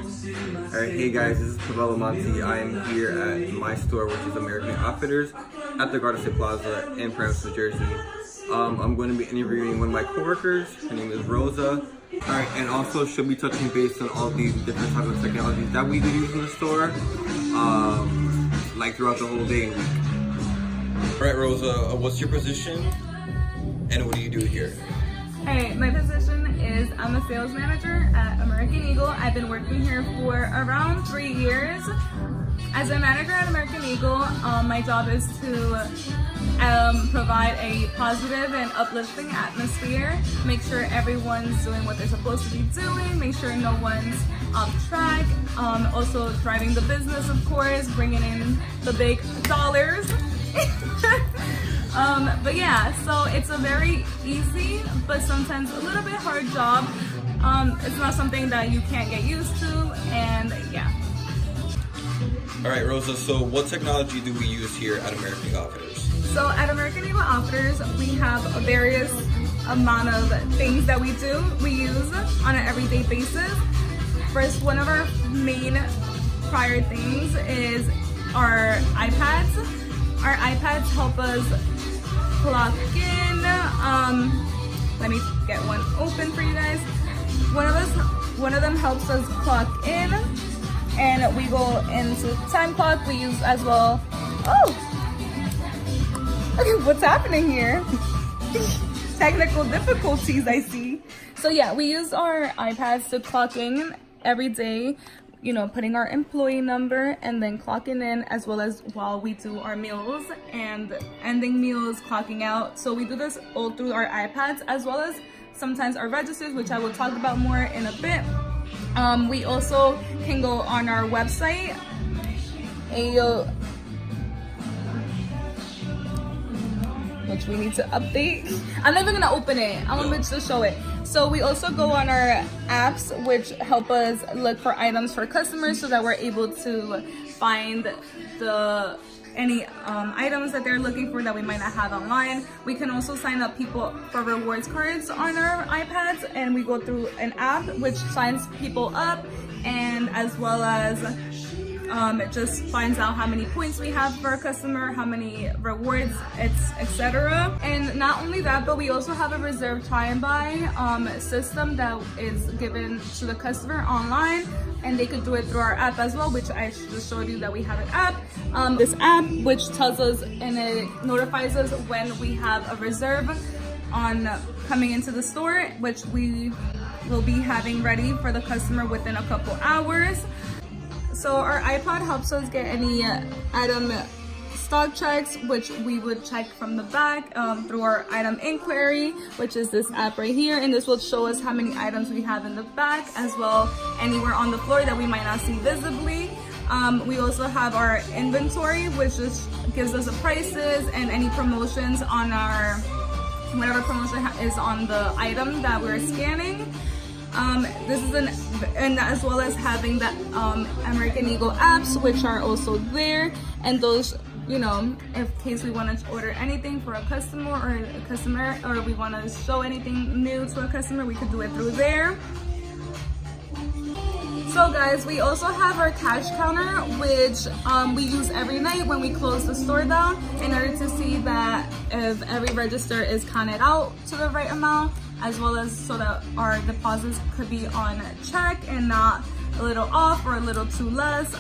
Alright, hey guys, this is Pavel Monti. I am here at my store, which is American Outfitters, at the Garden State Plaza in Paramus, New Jersey. I'm going to be interviewing one of my coworkers. Her name is Rosa. Alright, and also she'll be touching base on all these different types of technologies that we do use in the store, like throughout the whole day and week. Alright, Rosa, what's your position and what do you do here? Hey, my position is I'm a sales manager at American Eagle. I've been working here for around 3 years. As a manager at American Eagle, my job is to provide a positive and uplifting atmosphere, make sure everyone's doing what they're supposed to be doing, make sure no one's off track, also driving the business, of course, bringing in the big dollars. But yeah, so it's a very easy but sometimes a little bit hard job. It's not something that you can't get used to, and yeah. Alright, Rosa, so what technology do we use here at American Eagle Outfitters? So at American Eagle Outfitters, we have a various amount of things that we use on an everyday basis. First, one of our main prior things is our iPads. Our iPads help us clock in. Let me get one open for you guys. One of them helps us clock in, and we go into time clock. We use as well. Oh, okay, what's happening here? Technical difficulties, I see. So yeah, we use our iPads to clock in every day. You know, putting our employee number and then clocking in, as well as while we do our meals and ending meals, clocking out. So we do this all through our iPads, as well as sometimes our registers, which I will talk about more in a bit. We also can go on our website, which we need to update. I'm not even gonna open it. I want to just show it. So we also go on our apps, which help us look for items for customers so that we're able to find any items that they're looking for that we might not have online. We can also sign up people for rewards cards on our iPads, and we go through an app which signs people up, and as well as it just finds out how many points we have for a customer, how many rewards, etc. And not only that, but we also have a reserve try and buy system that is given to the customer online, and they could do it through our app as well, which I just showed you that we have an app. This app which tells us and it notifies us when we have a reserve on coming into the store, which we will be having ready for the customer within a couple hours. So our iPod helps us get any item stock checks, which we would check from the back through our item inquiry, which is this app right here, and this will show us how many items we have in the back, as well anywhere on the floor that we might not see visibly. We also have our inventory, which just gives us the prices and any promotions on our, whatever promotion is on the item that we're scanning. This is and as well as having the American Eagle apps, which are also there, and those, you know, in case we want to order anything for a customer or we want to show anything new to a customer, we could do it through there. So guys, we also have our cash counter, which we use every night when we close the store down, in order to see that if every register is counted out to the right amount, as well as so that our deposits could be on check and not a little off or a little too less.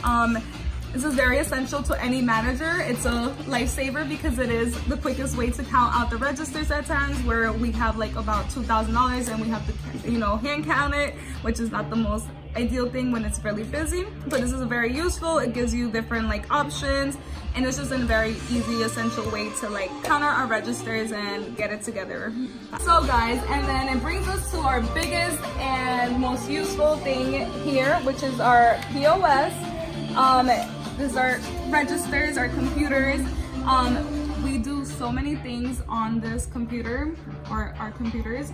This is very essential to any manager. It's a lifesaver because it is the quickest way to count out the registers at times where we have like about $2,000 and we have to, you know, hand count it, which is not the most ideal thing when it's really busy. But this is very useful. It gives you different like options, and it's just a very easy, essential way to like count our registers and get it together. So guys, and then it brings us to our biggest and most useful thing here, which is our POS. These are registers, our computers. We do so many things on this computer, or our computers.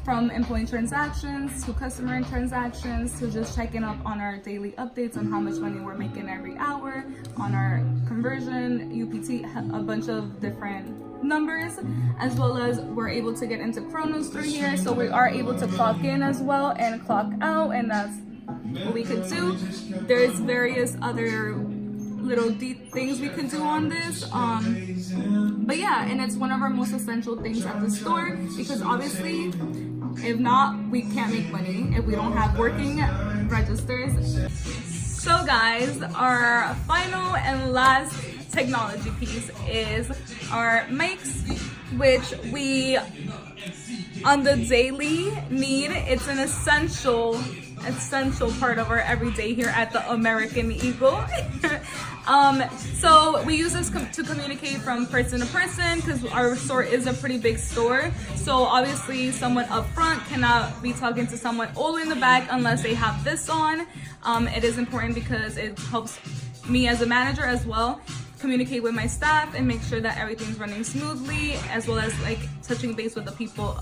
From employee transactions to customer transactions to just checking up on our daily updates on how much money we're making every hour, on our conversion, UPT, a bunch of different numbers, as well as we're able to get into Kronos through here. So we are able to clock in as well and clock out, and that's what we could do. There's various other little things we can do on this. But yeah, and it's one of our most essential things at the store because obviously, if not, we can't make money if we don't have working registers. So guys, our final and last technology piece is our mics, which we on the daily need. It's an essential part of our everyday here at the American Eagle. So we use this to communicate from person to person because our store is a pretty big store. So obviously someone up front cannot be talking to someone all in the back unless they have this on. It is important because it helps me as a manager as well communicate with my staff and make sure that everything's running smoothly, as well as like touching base with the people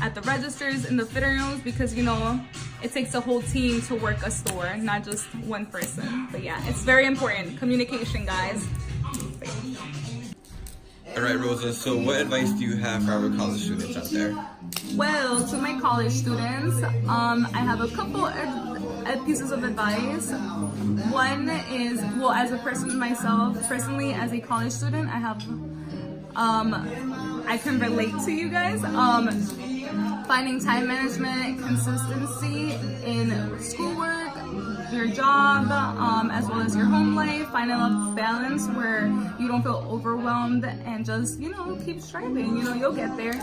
at the registers in the fitting rooms, because you know it takes a whole team to work a store, not just one person. But yeah, it's very important. Communication, guys. All right, Rosa, so what advice do you have for our college students out there? Well, to my college students, I have a couple pieces of advice. One is, well, as a person myself, personally, as a college student, I have, I can relate to you guys. Finding time management, consistency in schoolwork, your job, as well as your home life, finding a balance where you don't feel overwhelmed and just, you know, keep striving, you know, you'll get there.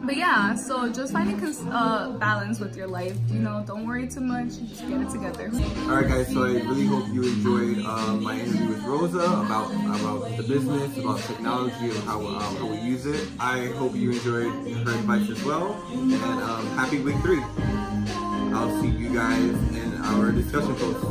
But yeah, so just finding balance with your life, you know, don't worry too much, just get it together. Alright guys, so I really hope you enjoyed my interview with Rosa about the business, about technology, and how we use it. I hope you enjoyed her advice as well, and happy week 3. I'll see you guys in our discussion post.